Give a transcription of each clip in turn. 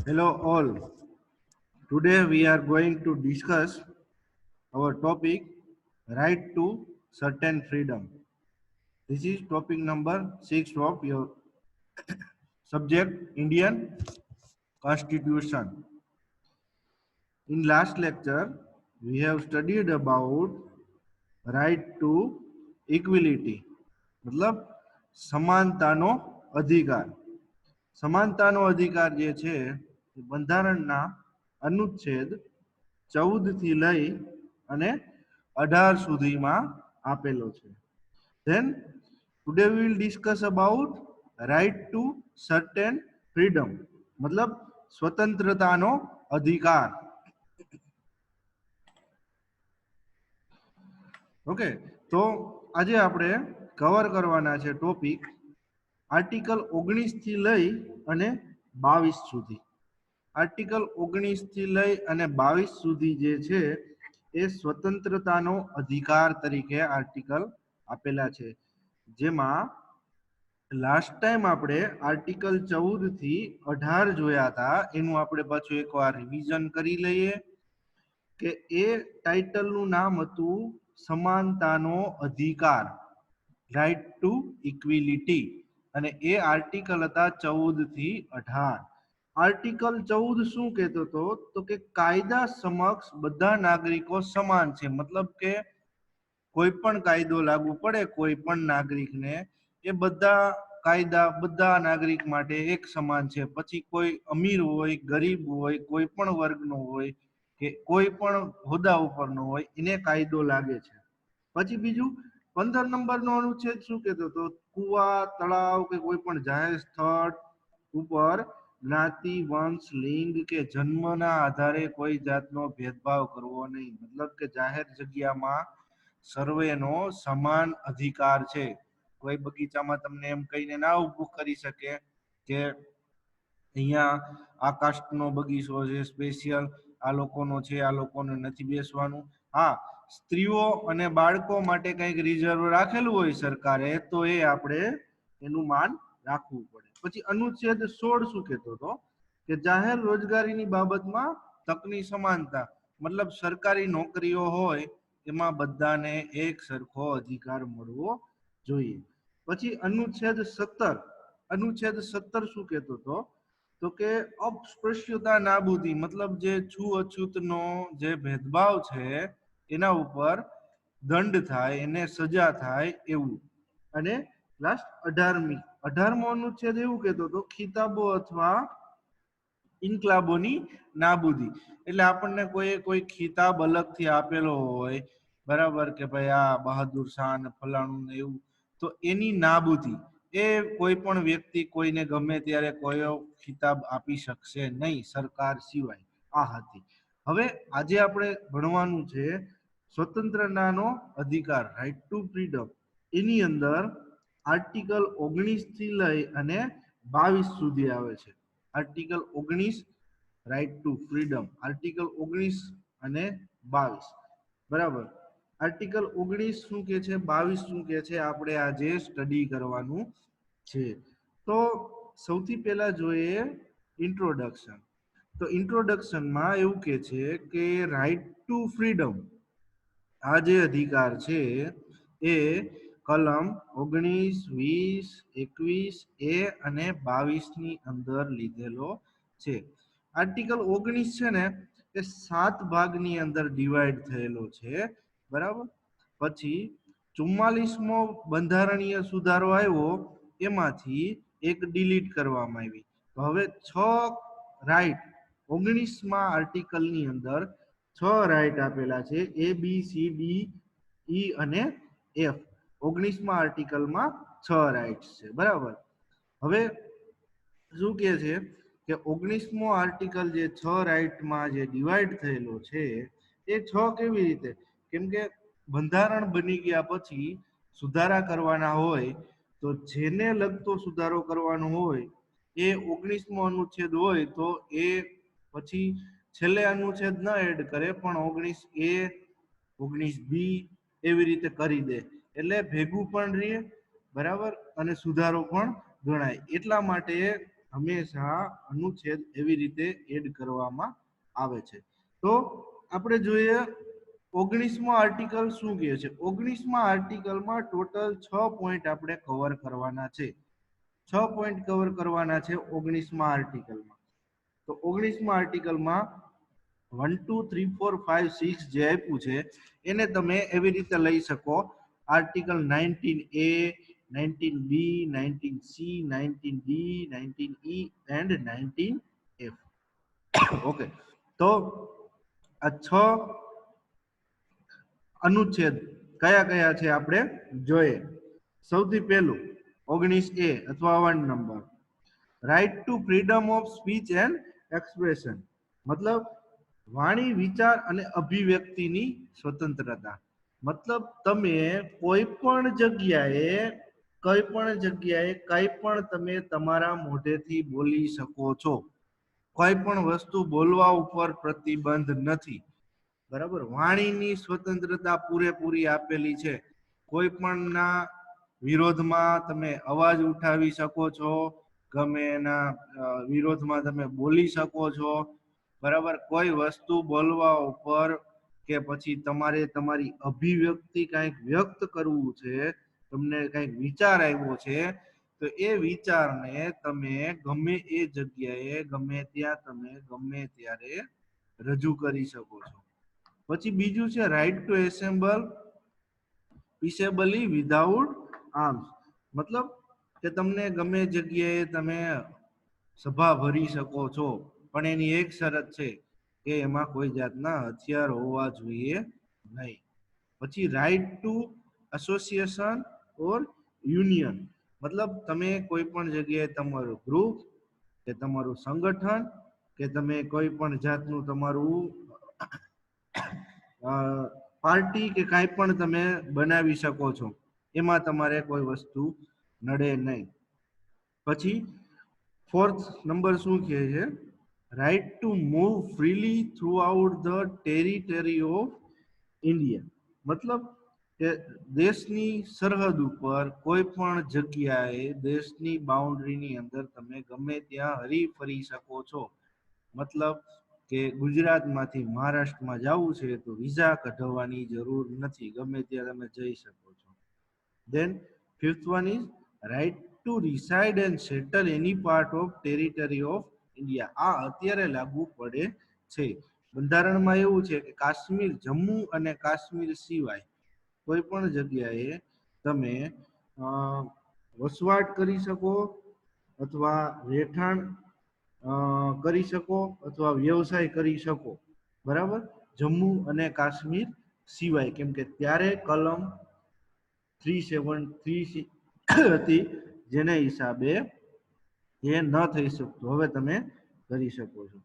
Hello all. Today we are going to discuss our topic right to certain freedom. This is topic number 6 of your subject Indian Constitution. In last lecture we have studied about right to equality मतलब સમાનતાનો અધિકાર. સમાનતાનો અધિકાર જે છે એ બંધારણના અનુચ્છેદ 14 થી લઈ અને 18 સુધીમાં આપેલો છે. Then today we will discuss about right to certain freedom मतलब સ્વતંત્રતાનો અધિકાર. ઓકે, તો આજે આપણે કવર કરવાના છે ટોપિક આર્ટિકલ 19 થી લઈ અને 22 સુધી. આર્ટિકલ 19 થી લઈ અને 22 સુધી જે છે એ સ્વતંત્રતાનો અધિકાર તરીકે આર્ટિકલ આપેલા છે, જેમાં લાસ્ટ ટાઈમ આપણે આર્ટિકલ 14 થી 18 જોયા હતા. એનું આપણે પાછું એકવાર રિવિઝન કરી લઈએ કે એ ટાઇટલનું નામ હતું સમાનતાનો અધિકાર, રાઇટ ટુ ઇક્વિલિટી, અને એ આર્ટિકલ હતા 14 થી 18. આર્ટિકલ 14 શું કહેતો હતો તો કે કાયદા સમક્ષ બધા નાગરિકો સમાન છે, મતલબ કે કોઈ પણ કાયદો લાગુ પડે કોઈ પણ નાગરિકને, એ બધા કાયદા બધા નાગરિક માટે એક સમાન છે. પછી કોઈ અમીર હોય ગરીબ હોય કોઈ પણ વર્ગનો હોય કે કોઈ પણ હોદ્દા ઉપરનો હોય એને કાયદો લાગે છે. પછી બીજું 15 નંબરનો અનુચ્છેદ શું કહેતો હતો, કુવા તળાવ કે કોઈ પણ જાહેર સ્થળ ઉપર જ્ઞાતિ વંશ લિંગ કે જન્મના આધારે કોઈ જાતનો ભેદભાવ કરવો નહીં, મતલબ કે જાહેર જગ્યામાં સર્વેનો સમાન અધિકાર છે. કોઈ બગીચામાં તમને એમ કહીને ના ઊભું કરી શકે કે અહીંયા આ કાસ્ટનો બગીચો છે સ્પેશિયલ, આ લોકોનો છે આ લોકોને નથી બેસવાનું. હા, સ્ત્રીઓ અને બાળકો માટે કંઈક રિઝર્વ રાખેલું હોય સરકારે તો એ આપણે એનું માન રાખવું પડે. પછી અનુચ્છેદ 16 શું કહેતો હતો કે જાહેર રોજગારીની બાબતમાં તકની સમાનતા, મતલબ સરકારી નોકરીઓ હોય એમાં બધાને એક સરખો અધિકાર મળવો જોઈએ. પછી અનુચ્છેદ 17, અનુચ્છેદ 17 શું કહેતો હતો તો કે અસ્પૃશ્યતા નાબૂદી, મતલબ જે છૂઅછૂતનો જે ભેદભાવ છે એના ઉપર દંડ થાય, એને સજા થાય એવું. અને લાસ્ટ 18મો અનુચ્છેદ એવું કહેતો હતો ખિતાબો અથવા ઇન્કલાબોની નાબૂદી, એટલે આપણને કોઈ ખિતાબ અલગથી આપેલો હોય બરાબર કે ભાઈ આ બહાદુર શાહ ને ફલાણું ને એવું, તો એની નાબૂદી, એ કોઈ પણ વ્યક્તિ કોઈને ગમે ત્યારે કોઈ ખિતાબ આપી શકશે નહીં સરકાર સિવાય. આ હતી. હવે આજે આપણે ભણવાનું છે સ્વતંત્રતાનો અધિકાર, રાઇટ ટુ ફ્રીડમ. એની અંદર આર્ટિકલ 19 થી લઈ અને 22 સુધી આવે છે. Article 19 right to freedom, article 19 અને 22 બરાબર. આર્ટિકલ 19 શું કે છે 22 શું કે છે આપણે આજે સ્ટડી કરવાનું છે. તો સૌથી પહેલા જોઈએ ઇન્ટ્રોડક્શન. તો ઇન્ટ્રોડક્શનમાં એવું કે છે કે રાઇટ ટુ ફ્રીડમ, આ જે અધિકાર છે એ કલમ 19, 20, 21 એ અને 22 ની અંદર લીધેલો છે. આર્ટિકલ 19 છે ને એ 7 ભાગની અંદર ડિવાઈડ થયેલો છે બરાબર. પછી 44મો બંધારણીય સુધારો આવ્યો, એમાંથી એક ડિલીટ કરવામાં આવી. તો હવે 6 રાઈટ 19માં આર્ટિકલની અંદર 6 રાઈટ આપેલા છે, એ બી સી ડી ઈ અને એફ. 19માં આર્ટિકલમાં 6 રાઈટ્સ છે બરાબર. હવે શું કે છે કે 19મો આર્ટિકલ જે 6 રાઈટમાં જે ડિવાઈડ થયેલો છે એ 6 કેવી રીતે, કેમ કે બંધારણ બની ગયા પછી સુધારા કરવાના હોય તો જેને લગતો સુધારો કરવાનો હોય એ 19મો અનુચ્છેદ હોય તો એ પછી છેલ્લે અનુચ્છેદ ન એડ કરે પણ 19A 19B એવી રીતે કરી દે, એટલે ભેગું પણ રહે બરાબર અને સુધારો પણ ગણાય. એટલા માટે હંમેશા અનુચ્છેદ એવી રીતે એડ કરવામાં આવે છે. તો આપણે જોઈએ 19મો આર્ટિકલ શું કહે છે. 19મા આર્ટિકલમાં ટોટલ 6 પોઈન્ટ આપણે કવર કરવાના છે. 6 પોઈન્ટ કવર કરવાના છે 19મા આર્ટિકલમાં. તો 19મા આર્ટિકલમાં 1 2 3 4 5 6 જે આપ્યું છે એને તમે એવી રીતે લઈ શકો. Article 19A, 19B, 19C, 19D, 19E and 19F. Okay, તો આ 6 અનુચ્છેદ કયા કયા છે આપણે જોઈએ. સૌથી પહેલું 19A અથવા 1 number, right to freedom of speech and expression, મતલબ વાણી, વિચાર અને અભિવ્યક્તિની સ્વતંત્રતા. મતલબ તમે કોઈ પણ જગ્યાએ કઈ પણ તમે તમારા મોઢેથી બોલી શકો છો. કોઈ પણ વસ્તુ બોલવા ઉપર પ્રતિબંધ નથી. બરાબર, વાણીની સ્વતંત્રતા પૂરેપૂરી આપેલી છે. કોઈ પણના વિરોધમાં તમે અવાજ ઉઠાવી શકો છો, ગમે એના વિરોધમાં તમે બોલી શકો છો. બરાબર, કોઈ વસ્તુ બોલવા ઉપર કે પછી તમારે તમારી અભિવ્યક્તિ કંઈક વ્યક્ત કરવું છે, તમને કંઈક વિચાર આવ્યો છે, તો એ વિચારને તમે ગમે એ જગ્યાએ ગમે ત્યાં તમે ગમે ત્યારે રજૂ કરી શકો છો. પછી બીજું છે right to assemble peaceably without arms, મતલબ કે તમને ગમે જગ્યાએ તમે સભા ભરી શકો છો, પણ એની એક શરત છે કે એમાં કોઈ જાતના હથિયાર હોવા જોઈએ નહીં. પછી right to association or union, મતલબ તમે કોઈ પણ જગ્યાએ તમારું ગ્રુપ કે તમારું સંગઠન કે તમે કોઈ પણ જાતનું તમારું પાર્ટી કે કાંઈ પણ તમે બનાવી શકો છો. એમાં તમારે કોઈ વસ્તુ નડે નહીં. પછી 4th નંબર શું કહે છે, right to move freely throughout the territory of India, મતલબ કે દેશની સરહદ ઉપર કોઈ પણ જગ્યાએ દેશની બાઉન્ડ્રીની અંદર તમે ગમે ત્યાં હરી ફરી શકો છો. મતલબ કે ગુજરાતમાંથી મહારાષ્ટ્રમાં જવું છે તો વિઝા કઢાવવાની જરૂર નથી, ગમે ત્યાં તમે જઈ શકો છો. Then 5th one is right to reside and settle any part of territory of India. આ અત્યારે લાગુ પડે છે. બંધારણમાં એવું છે કે કાશ્મીર, જમ્મુ અને કાશ્મીર સિવાય કોઈ પણ જગ્યાએ તમે વસવાટ કરી શકો અથવા રહેઠાણ કરી શકો અથવા વ્યવસાય કરી શકો. બરાબર, જમ્મુ અને કાશ્મીર સિવાય, કેમ કે ત્યારે કલમ 373 હતી, જેને હિસાબે એ ન થઈ શકતું. હવે તમે કરી શકો છો.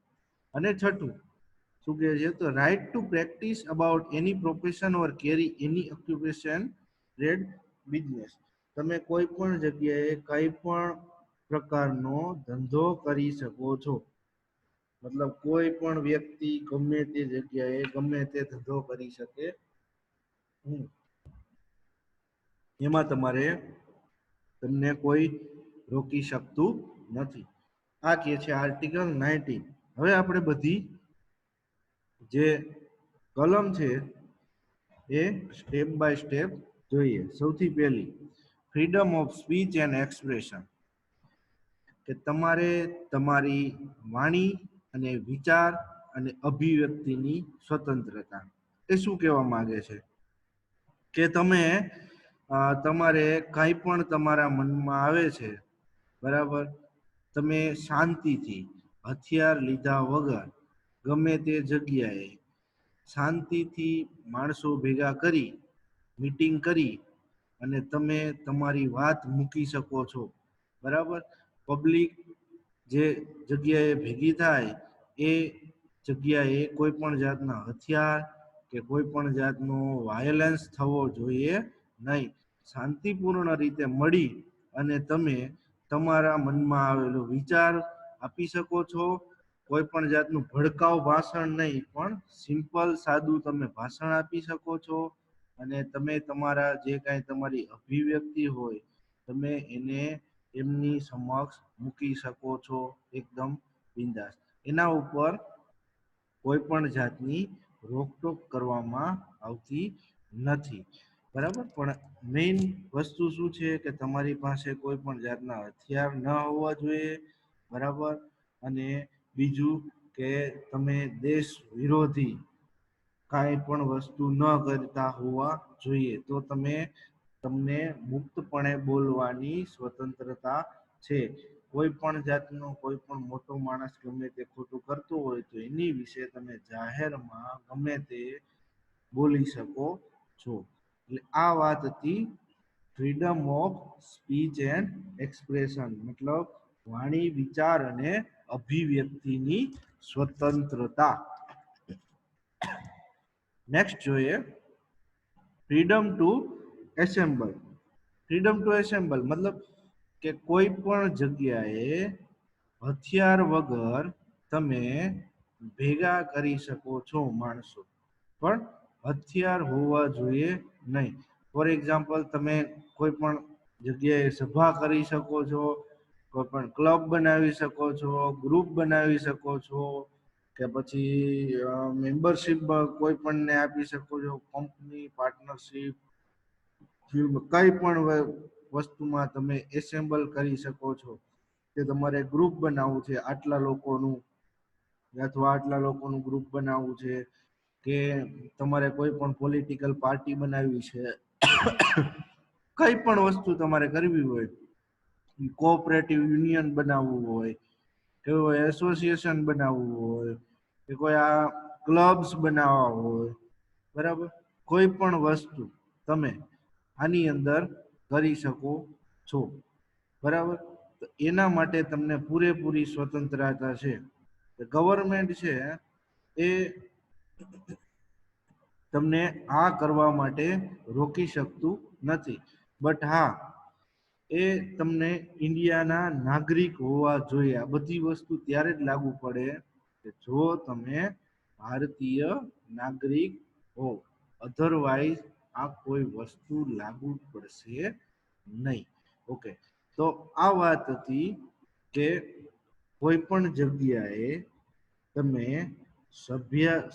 અને છઠ્ઠું શું કહે છે, તો right to practice about any profession or carry any occupation, trade, business, તમે કોઈ પણ જગ્યાએ કઈ પણ પ્રકારનો ધંધો કરી શકો છો. મતલબ કોઈ પણ વ્યક્તિ ગમે તે જગ્યાએ ગમે તે ધંધો કરી શકે. એમાં તમને કોઈ રોકી શકતું નથી. આ કે છે આર્ટિકલ 19. હવે આપણે બધી જે કલમ છે એ સ્ટેપ બાય સ્ટેપ જોઈએ. સૌથી પહેલી freedom of speech and expression, કે તમારે તમારી વાણી અને વિચાર અને અભિવ્યક્તિની સ્વતંત્રતા. એ શું કહેવા માંગે છે કે તમે તમારે કંઈ પણ તમારા મનમાં આવે છે, બરાબર, તમે શાંતિથી હથિયાર લીધા વગર ગમે તે જગ્યાએ શાંતિથી માણસો ભેગા કરી મીટિંગ કરી અને તમે તમારી વાત મૂકી શકો છો. બરાબર, પબ્લિક જે જગ્યાએ ભેગી થાય એ જગ્યાએ કોઈ પણ જાતના હથિયાર કે કોઈ પણ જાતનો વાયોલન્સ થવો જોઈએ નહીં. શાંતિપૂર્ણ રીતે મળી અને તમે તમારા મનમાં આવેલો વિચાર આપી શકો છો. કોઈ પણ જાતનું ભડકાઉ ભાષણ નહીં, પણ સિમ્પલ સાદું તમે ભાષણ આપી શકો છો. અને તમે તમારા જે કાંઈ તમારી અભિવ્યક્તિ હોય તમે એને એમની સમક્ષ મૂકી શકો છો એકદમ બિંદાસ. એના ઉપર કોઈ પણ જાતની રોકટોક કરવામાં આવતી નથી. બરાબર, પણ મેઇન વસ્તુ શું છે કે તમારી પાસે કોઈ પણ જાતના હથિયાર ન હોવા જોઈએ. બરાબર, અને બીજું કે તમે દેશ વિરોધી કાંઈ પણ વસ્તુ ન કરતા હોવા જોઈએ. તો તમને મુક્તપણે બોલવાની સ્વતંત્રતા છે. કોઈ પણ જાતનો કોઈ પણ મોટો માણસ ગમે તે ખોટું કરતો હોય તો એની વિશે તમે જાહેરમાં ગમે તે બોલી શકો છો. એટલે આ વાત હતી freedom of speech and expression, મતલબ વાણી, વિચાર અને અભિવ્યક્તિની સ્વતંત્રતા. નેક્સ્ટ જોઈએ freedom to assemble. Freedom to assemble મતલબ કે કોઈ પણ જગ્યાએ હથિયાર વગર તમે ભેગા કરી શકો છો માણસો, પણ હથિયાર હોવા જોઈએ નહીં. ફોર એક્ઝામ્પલ, તમે કોઈ પણ જગ્યાએ સભા કરી શકો છો, કોઈ પણ ક્લબ બનાવી શકો છો, ગ્રુપ બનાવી શકો છો, કે પછી મેમ્બરશીપ કોઈ પણને આપી શકો છો, કંપની પાર્ટનરશીપ, કઈ પણ વસ્તુમાં તમે એસેમ્બલ કરી શકો છો. કે તમારે ગ્રુપ બનાવવું છે આટલા લોકોનું, અથવા આટલા લોકોનું ગ્રુપ બનાવવું છે, કે તમારે કોઈ પણ પોલિટિકલ પાર્ટી બનાવવી છે, કઈ પણ વસ્તુ તમારે કરવી હોય, કોઓપરેટિવ યુનિયન બનાવવું હોય, કે એસોસિએશન બનાવવું હોય, કે કોઈ આ ક્લબ્સ બનાવવા હોય, બરાબર, કોઈ પણ વસ્તુ તમે આની અંદર કરી શકો છો. બરાબર, તો એના માટે તમને પૂરેપૂરી સ્વતંત્રતા છે. ગવર્મેન્ટ છે એ તમને આ કરવા માટે રોકી શકતું નથી. બટ હા, એ તમને ઇન્ડિયાના નાગરિક હોવા જોઈએ. આ બધી વસ્તુ ત્યારે જ લાગુ પડે કે જો તમે ભારતીય નાગરિક હો, અધરવાઇઝ આ કોઈ વસ્તુ લાગુ પડશે નહીં. ઓકે, તો આ વાત હતી કે કોઈ પણ જગ્યાએ તમે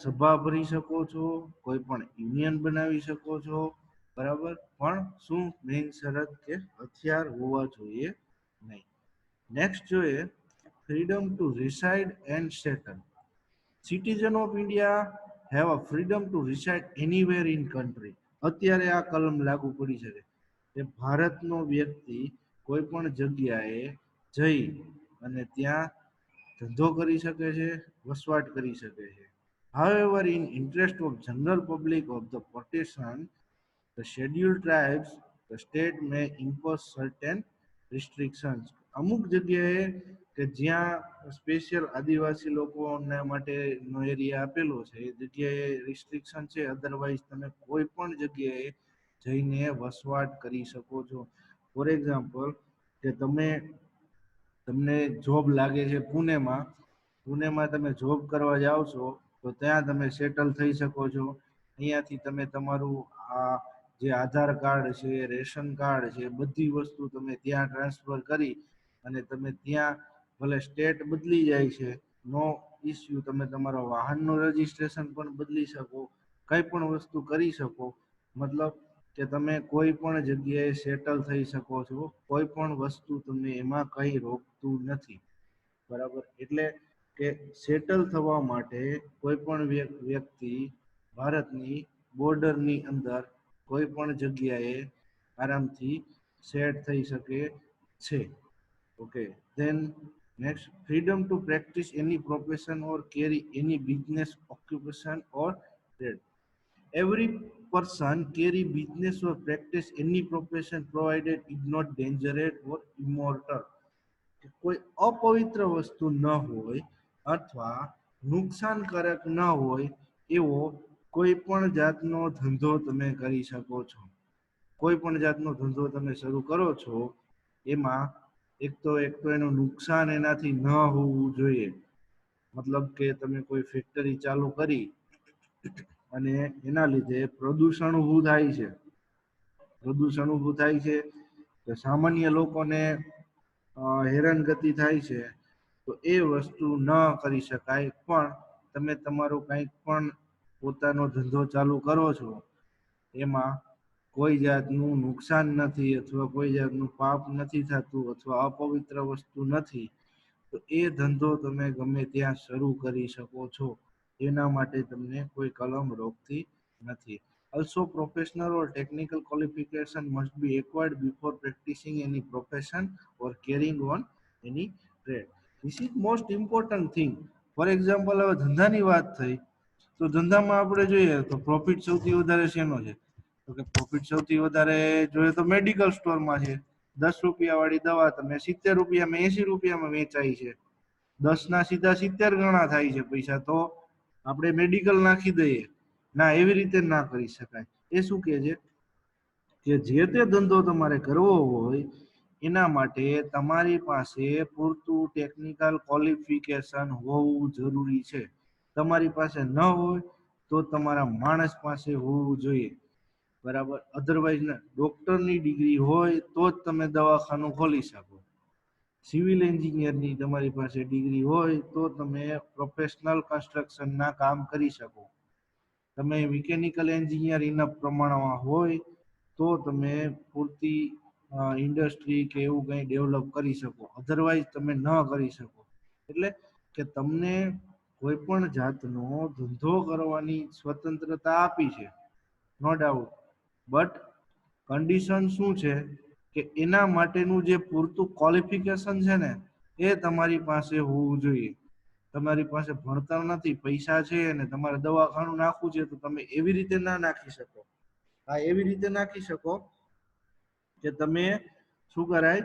સભા ભરી શકો છો, કોઈ પણ યુનિયન બનાવી શકો છો, બરાબર, પણ શું મેઇન શરત કે હથિયાર હોવા જોઈએ નહીં. નેક્સ્ટ જોઈએ freedom to reside and settle. Citizen of India have a freedom to reside anywhere in country. અત્યારે આ કલમ લાગુ પડી શકે કે ભારતનો વ્યક્તિ કોઈ પણ જગ્યાએ જઈ અને ત્યાં ધંધો કરી શકે છે, વસવાટ કરી શકે છે. However, in interest of general public of the protection the scheduled tribes, the state may impose certain restrictions. અમુક જગ્યાએ કે જ્યાં સ્પેશિયલ આદિવાસી લોકોને માટેનો એરિયા આપેલો છે એ જગ્યાએ રિસ્ટ્રિક્શન છે, અધરવાઇઝ તમે કોઈ પણ જગ્યાએ જઈને વસવાટ કરી શકો છો. ફોર એક્ઝામ્પલ, કે તમને જોબ લાગે છે પુણેમાં તમે જોબ કરવા જાઓ છો તો ત્યાં તમે સેટલ થઈ શકો છો. અહીંયાથી તમે તમારું આ જે આધાર કાર્ડ છે, રેશન કાર્ડ છે, બધી વસ્તુ તમે ત્યાં ટ્રાન્સફર કરી અને તમે ત્યાં ભલે સ્ટેટ બદલી જાય છે, નો ઇસ્યુ, તમે તમારા વાહનનું રજીસ્ટ્રેશન પણ બદલી શકો, કઈ પણ વસ્તુ કરી શકો. મતલબ કે તમે કોઈ પણ જગ્યાએ સેટલ થઈ શકો છો, કોઈ પણ વસ્તુ તમને એમાં કઈ રોકતું નથી. બરાબર, એટલે કે સેટલ થવા માટે કોઈ પણ વ્યક્તિ ભારતની બોર્ડરની અંદર કોઈ પણ જગ્યાએ આરામથી સેટ થઈ શકે છે. Okay, then next, freedom to practice any profession or carry any business, occupation or trade. Every person carry business or practice any profession provided is not dangerous or immoral. કોઈ અપવિત્ર વસ્તુ ન હોય અથવા નુકસાનકારક ન હોય એવો કોઈ પણ જાતનો ધંધો તમે કરી શકો છો. કોઈ પણ જાતનો ધંધો તમે શરૂ કરો છો એમાં એક તો એનું નુકસાન એનાથી ન હોવું જોઈએ. મતલબ કે તમે કોઈ ફેક્ટરી ચાલુ કરી અને એના લીધે પ્રદૂષણ ઊભું થાય છે. પ્રદૂષણ ઊભું થાય છે તો સામાન્ય લોકોને હેરાનગતિ થાય છે તો એ વસ્તુ ન કરી શકાય. પણ તમે તમારો કંઈક પણ પોતાનો ધંધો ચાલુ કરો છો એમાં કોઈ જાતનું નુકસાન નથી અથવા કોઈ જાતનું પાપ નથી થતું અથવા અપવિત્ર વસ્તુ નથી, તો એ ધંધો તમે ગમે ત્યાં શરૂ કરી શકો છો. એના માટે તમને કોઈ કલમ રોકતી નથી. Also, professional or technical qualification must be acquired before practicing any profession or carrying on any trade. This is most important thing. For example, હવે ધંધાની વાત થઈ તો ધંધામાં આપણે જોઈએ તો પ્રોફિટ સૌથી વધારે શેનો છે? તો કે પ્રોફિટ સૌથી વધારે જોઈએ તો મેડિકલ સ્ટોરમાં છે. 10 રૂપિયા વાળી દવા તમે 70 રૂપિયામાં 80 રૂપિયામાં વેચાય છે. 10 ના સીધા 70 ગણા થાય છે પૈસા, તો આપણે મેડિકલ નાખી દઈએ. ના, એવી રીતે ના કરી શકાય. એ શું કહે છે કે જે તે ધંધો તમારે કરવો હોય એના માટે તમારી પાસે પૂરતું ટેકનિકલ ક્વોલિફિકેશન હોવું જરૂરી છે. તમારી પાસે ન હોય તો તમારા માણસ પાસે હોવું જોઈએ, બરાબર? અધરવાઇઝ ના, ડોક્ટરની ડિગ્રી હોય તો જ તમે દવાખાનું ખોલી શકો. સિવિલ એન્જિનિયરની તમારી પાસે ડિગ્રી હોય તો તમે પ્રોફેશનલ કન્સ્ટ્રક્શનના કામ કરી શકો. તમે મિકેનિકલ એન્જિનિયર ઇનફ પ્રમાણમાં હોય તો તમે પૂરતી ઇન્ડસ્ટ્રી કે એવું કંઈ ડેવલપ કરી શકો. અધરવાઇઝ તમે ન કરી શકો. એટલે કે તમને કોઈ પણ જાતનો ધંધો કરવાની સ્વતંત્રતા આપી છે, નો ડાઉટ, બટ કન્ડિશન શું છે કે એના માટેનું જે પૂરતું ક્વોલિફિકેશન છે ને એ તમારી પાસે હોવું જોઈએ. તમારી પાસે ભણતર નથી, પૈસા છે અને તમારે દવાખાનું નાખવું છે તો તમે એવી રીતે ના નાખી શકો. હા, એવી રીતે નાખી શકો કે તમે શું કરાય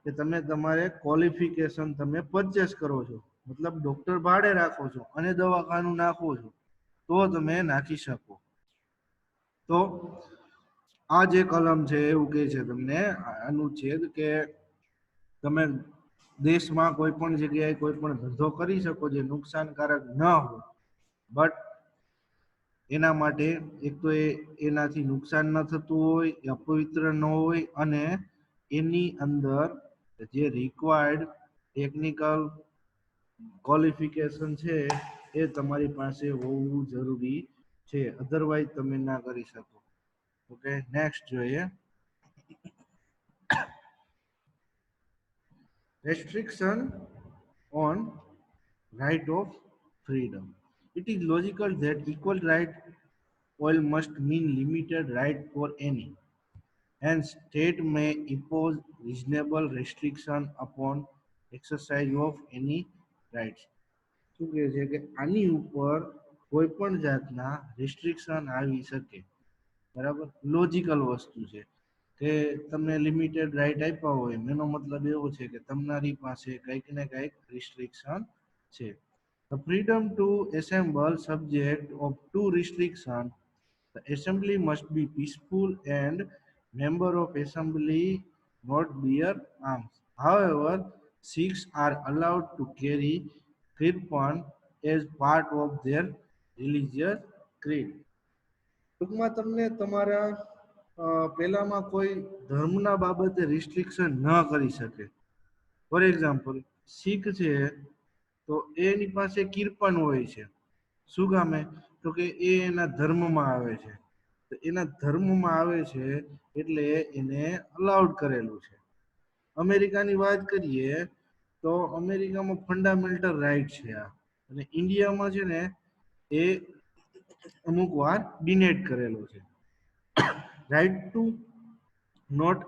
કે તમે તમારે ક્વોલિફિકેશન તમે પરચેસ કરો છો, મતલબ ડોક્ટર ભાડે રાખો છો અને દવાખાનું નાખો છો, તો તમે નાખી શકો. તો આ જે કલમ છે એવું કહે છે તમને અનુચ્છેદ કે તમે દેશમાં કોઈ પણ જગ્યાએ કોઈ પણ ધંધો કરી શકો જે નુકસાનકારક ન હોય, બટ એના માટે એક તો એનાથી નુકસાન ન થતું હોય, અપવિત્ર ન હોય અને એની અંદર જે રિક્વાયર્ડ ટેકનિકલ ક્વોલિફિકેશન છે એ તમારી પાસે હોવું જરૂરી છે. અધરવાઇઝ તમે ના કરી શકો. ઓકે, નેક્સ્ટ જોઈએ. Restriction on right of freedom. It is logical that equal right all must mean limited right for any. Hence, state may impose reasonable restriction upon exercise of any rights. શું કહે છે કે આની ઉપર કોઈ પણ જાતના રિસ્ટ્રિક્શન આવી શકે, બરાબર? લોજિકલ વસ્તુ છે કે તમને લિમિટેડ રાઈટ આપ્યા હોય એનો મતલબ એવો છે કે તમારી પાસે કંઈક ને કંઈક રિસ્ટ્રિક્શન છે. The freedom to assemble subject of two restriction. The assembly must be peaceful and member of assembly not bear arms. However, Sikhs are allowed to carry kirpan as part of their religious creed. ટૂંકમાં તમને તમારા પેલામાં કોઈ ધર્મના બાબતે restriction ન કરી શકે. ફોર એક્ઝામ્પલ, શીખ છે તો એની પાસે કીર્પન હોય છે. શું કામે? તો કે એ એના ધર્મમાં આવે છે, તો એના ધર્મમાં આવે છે એટલે એને અલાઉડ કરેલું છે. અમેરિકાની વાત કરીએ તો અમેરિકામાં ફંડામેન્ટલ રાઈટ છે આ, અને ઇન્ડિયામાં છે ને એ અમુક વાર ડિનેટ કરેલો છે. Right to not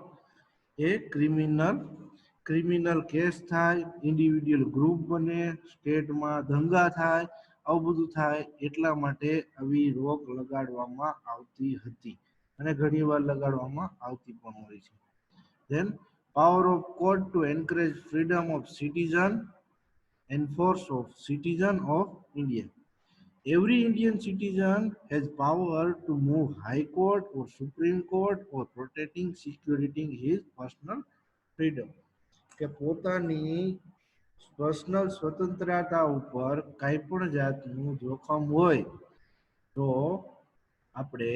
a criminal case થાય, ઇન્ડિવિડ્યુઅલ ગ્રુપ બને, સ્ટેટમાં દંગા થાય, આવું બધું થાય એટલા માટે આવી રોક લગાડવામાં આવતી હતી અને ઘણીવાર લગાડવામાં આવતી પણ હોય છે. Then, power of court to encourage freedom of citizen, enforce of citizen of India. Every Indian citizen has power to move High Court or Supreme Court for protecting security his personal freedom. કે પોતાની personal સ્વતંત્રતા ઉપર કાંઈ પણ જાતનું જોખમ હોય તો આપણે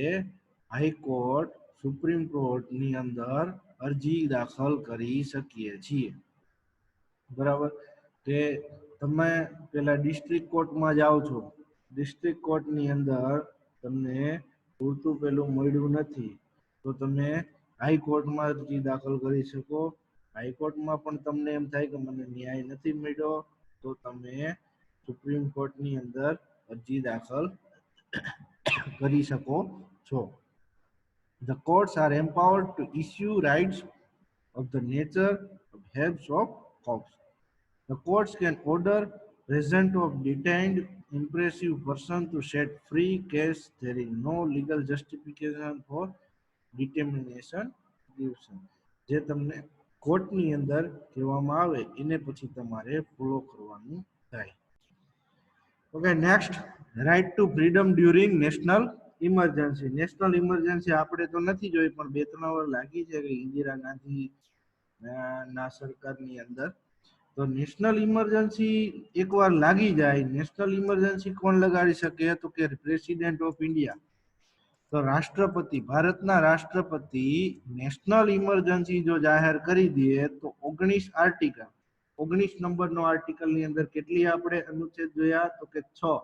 હાઈકોર્ટ, સુપ્રીમ કોર્ટની અંદર અરજી દાખલ કરી શકીએ છીએ. બરાબર. કે તમે પેલા ડિસ્ટ્રિક્ટ કોર્ટમાં જાઓ છો, ડિસ્ટ્રિક્ટ કોર્ટની અંદર તમને પૂરતું પેલું મળ્યું નથી, તો તમે હાઈકોર્ટમાં અરજી દાખલ કરી શકો. હાઈકોર્ટમાં પણ તમને એમ થાય કે મને ન્યાય નથી મળ્યો, તો તમે સુપ્રીમ કોર્ટની અંદર અરજી દાખલ કરી શકો છો. The courts are empowered to issue rights of the nature of helps of courts. The courts can order present of detained impressive person to set free case there is no legal justification for determination. જે તમને કોર્ટની અંદર કહેવામાં આવે એને પછી તમારે follow કરવાનું થાય. Okay, next, right to freedom during national emergency. National emergency આપણે તો નથી જોઈ, પણ 2-3 વાર લાગી છે કે ઇન્દિરા ગાંધી ના સરકારની અંદર. તો નેશનલ ઇમરજન્સી એકવાર લાગી જાય, નેશનલ ઇમરજન્સી કોણ લગાડી શકે? તો કે પ્રેસિડેન્ટ ઓફ ઇન્ડિયા. તો રાષ્ટ્રપતિ, ભારતના રાષ્ટ્રપતિ નેશનલ ઇમરજન્સી જો જાહેર કરી દે તો 19 નંબરનો આર્ટિકલની અંદર કેટલી આપણે અનુચ્છેદ જોયા? તો કે 6,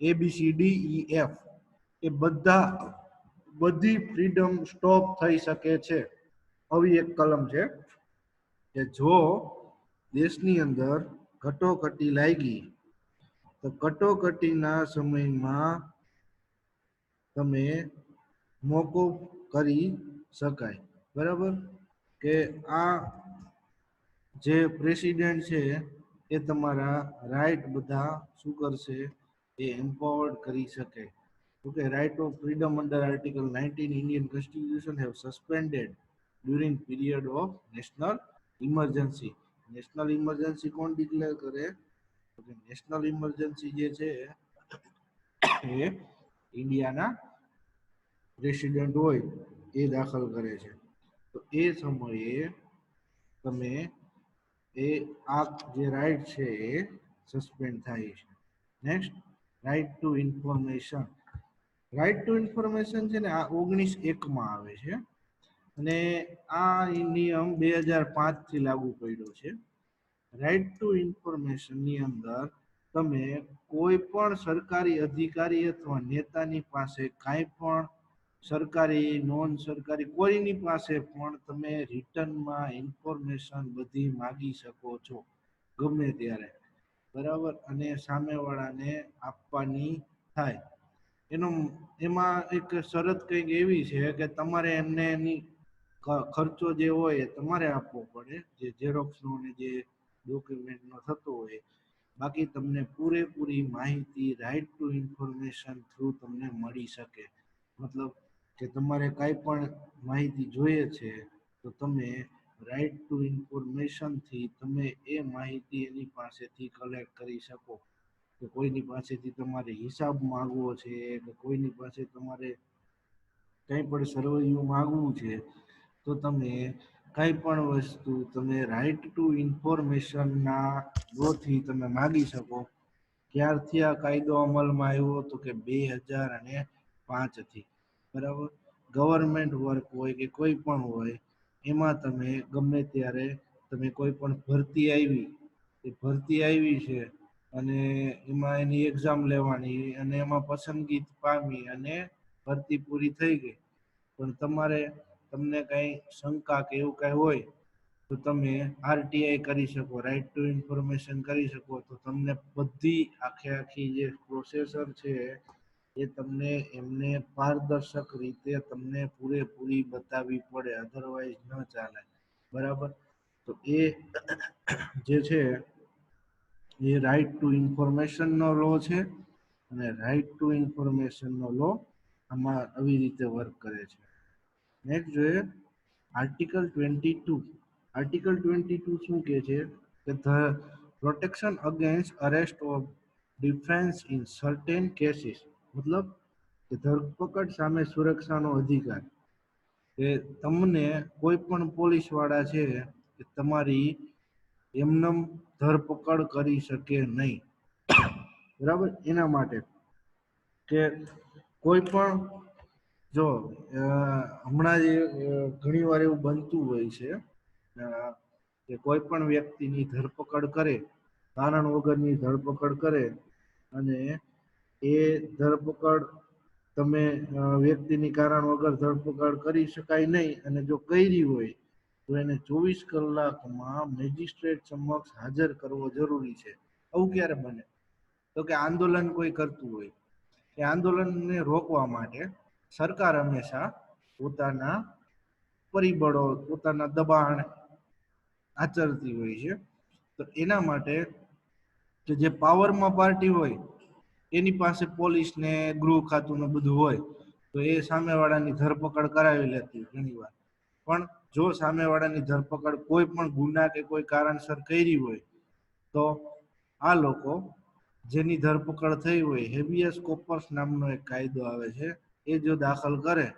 ABCDEF, એ બધી ફ્રીડમ સ્ટોપ થઈ શકે છે. આવી એક કલમ છે કે જો દેશની અંદર કટોકટી લાગી તો કટોકટીના સમયમાં તમે મોકૂફ કરી શકાય. બરાબર. કે આ જે પ્રેસિડેન્ટ છે એ તમારા રાઈટ બધા શું કરશે? એ એમ્પાવર્ડ કરી શકે. Okay, right of freedom under article 19 Indian constitution have suspended during period of national emergency. National emergency કોણ ડિક્લેર કરે? નેશનલ ઇમરજન્સી જે છે એ ઇન્ડિયાના પ્રેસિડેન્ટ હોય એ દાખલ કરે છે. તો એ સમયે તમે આ જે રાઈટ છે એ સસ્પેન્ડ થાય છે. Next, right to information. Right to information છે ને આ 19(1) આવે છે, અને આ નિયમ 2005 થી લાગુ પડ્યો છે. રાઇટ ટુ ઇન્ફોર્મેશનની અંદર તમે કોઈ પણ સરકારી અધિકારી અથવા નેતાની પાસે કાંઈ પણ સરકારી, નોન સરકારી, કોઈની પાસે પણ તમે રિટર્નમાં ઇન્ફોર્મેશન બધી માગી શકો છો ગમે ત્યારે. બરાબર. અને સામેવાળાને આપવાની થાય. એમાં એક શરત કંઈક એવી છે કે તમારે એમને એની ખર્ચો જે હોય એ તમારે આપવો પડે, જે ઝેરોક્સનો ને જે ડોક્યુમેન્ટનો થતો હોય. બાકી તમને પૂરેપૂરી માહિતી રાઇટ ટુ ઇન્ફોર્મેશન થ્રુ તમને મળી શકે. મતલબ કે તમારે કાંઈ પણ માહિતી જોઈએ છે તો તમે રાઇટ ટુ ઇન્ફોર્મેશનથી તમે એ માહિતી એની પાસેથી કલેક્ટ કરી શકો. કે કોઈની પાસેથી તમારે હિસાબ માંગવો છે, કે કોઈની પાસે તમારે કંઈ પણ સર્વૈયું માંગવું છે, તો તમે કંઈ પણ વસ્તુ તમે રાઇટ ટુ ઇન્ફોર્મેશનના થ્રુથી તમે માગી શકો. ક્યારથી આ કાયદો અમલમાં આવ્યો? તો કે 2005થી. બરાબર. ગવર્મેન્ટ વર્ક હોય કે કોઈ પણ હોય, એમાં તમે ગમે ત્યારે તમે કોઈ પણ ભરતી આવી છે અને એમાં એની એક્ઝામ લેવાની અને એમાં પસંદગી પામી અને ભરતી પૂરી થઈ ગઈ, પણ તમને કઈ શંકા કે એવું કઈ હોય તો તમે RTI કરી શકો, રાઇટ ટુ ઇન્ફોર્મેશન કરી શકો. તો તમને બધી આખી જે પ્રોસેસર છે એ તમને એમને પારદર્શક રીતે તમને પૂરેપૂરી બતાવવી પડે, અધરવાઇઝ ન ચાલે. બરાબર. તો એ જે છે એ રાઇટ ટુ ઇન્ફોર્મેશનનો લો છે, અને રાઇટ ટુ ઇન્ફોર્મેશનનો લો આમાં આવી રીતે વર્ક કરે છે. નેક્સ્ટ જોઈએ આર્ટિકલ 22. આર્ટિકલ 22 શું કહે છે? કે the protection against arrest of defence in certain cases. મતલબ કે ધરપકડ સામે સુરક્ષાનો અધિકાર. કે તમને કોઈ પણ પોલીસવાળા છે કે તમારી એમનેમ ધરપકડ કરી શકે નહીં. બરાબર. એના માટે કે કોઈ પણ જો હમણાં જ ઘણી વાર એવું બનતું હોય છે કે કોઈ પણ વ્યક્તિની ધરપકડ કરે, કારણ વગરની ધરપકડ કરે અને એ ધરપકડ તમે વ્યક્તિની કારણ વગર ધરપકડ કરી શકાય નહીં અને જો કરી હોય તો એને 24 કલાકમાં મેજિસ્ટ્રેટ સમક્ષ હાજર કરવો જરૂરી છે. આવું ક્યારે બને? તો કે આંદોલન કોઈ કરતું હોય, એ આંદોલનને રોકવા માટે સરકાર હંમેશા પોતાના પરિબળો, પોતાના દબાણ આચરતી હોય છે. તો એના માટે કે જે પાવરમાં પાર્ટી હોય એની પાસે પોલીસ ને ગૃહ ખાતું ને બધું હોય, તો એ સામેવાળાની ધરપકડ કરાવી લેતી ઘણી વાર. પણ જો સામેવાળાની ધરપકડ કોઈ પણ ગુના કે કોઈ કારણસર કરી હોય તો આ લોકો જેની ધરપકડ થઈ હોય, હેબિયસ કોર્પસ નામનો એક કાયદો આવે છે, એ જો દાખલ કરે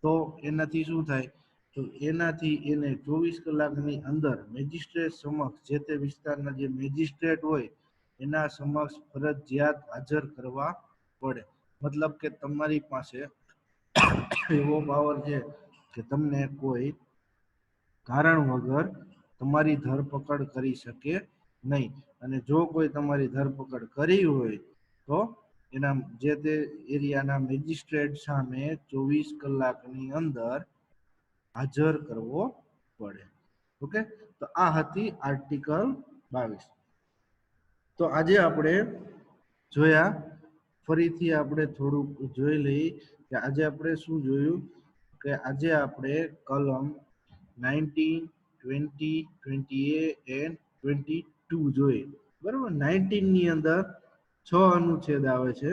તો એનાથી શું થાય? તો એનાથી એને 24 કલાકની અંદર મેજિસ્ટ્રેટ સમક્ષ, જે તે વિસ્તારના જે મેજિસ્ટ્રેટ હોય એના સમક્ષ ફરજિયાત હાજર કરવા પડે. મતલબ કે તમારી પાસે એવો પાવર છે કે તમને કોઈ કારણ વગર તમારી ધરપકડ કરી શકે નહીં. અને જો કોઈ તમારી ધરપકડ કરી હોય તો એના જે તે એરિયાના મેજિસ્ટ્રેટ સામે 24 કલાકની અંદર હાજર કરવો પડે. ઓકે, તો આ હતી આર્ટિકલ 22. તો આજે આપણે જોયા, ફરીથી આપણે થોડુંક જોઈ લઈએ કે આજે આપણે શું જોયું. કે આજે આપણે કલમ 19, 20, 20A and 22 જોઈએ. બરાબર, 19 ની અંદર 6 અનુચ્છેદ આવે છે.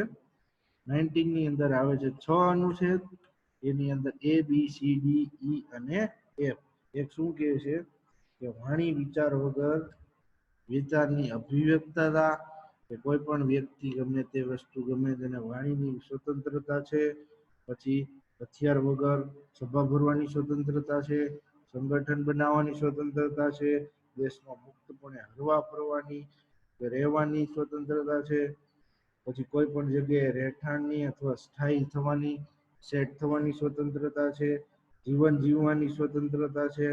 19 ની અંદર આવે છે 6 અનુચ્છેદ. એની અંદર A, B, C, D, E અને F. એક શું કહે છે કે વાણી વિચાર વગર વિચારની અભિવ્યક્તતા, કે કોઈ પણ વ્યક્તિ ગમે તે વસ્તુ ગમે તેને વાણીની સ્વતંત્રતા છે. પછી હથિયાર વગર સભા ભરવાની સ્વતંત્રતા છે, સંગઠન બનાવવાની સ્વતંત્રતા છે, દેશમાં મુક્તપણે હરવા ફરવાની કે રહેવાની સ્વતંત્રતા છે. પછી કોઈ પણ જગ્યાએ રહેઠાણની અથવા સ્થાયી થવાની, સેટ થવાની સ્વતંત્રતા છે, જીવન જીવવાની સ્વતંત્રતા છે,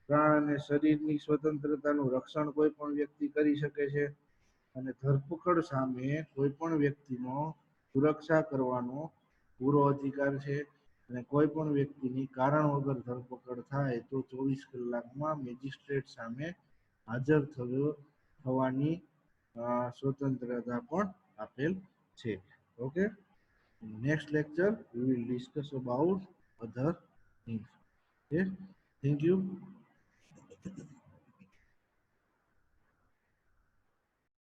પ્રાણ અને શરીરની સ્વતંત્રતાનું રક્ષણ કોઈ પણ વ્યક્તિ કરી શકે છે. અને ધરપકડ સામે કોઈ પણ વ્યક્તિનો સુરક્ષા કરવાનો પૂરો અધિકાર છે. અને કોઈ પણ વ્યક્તિની કારણ વગર ધરપકડ થાય તો 24 કલાકમાં મેજિસ્ટ્રેટ સામે હાજર થવાની સ્વતંત્રતા પણ આપેલ છે. Okay, next lecture we will discuss about other things. Okay, thank you.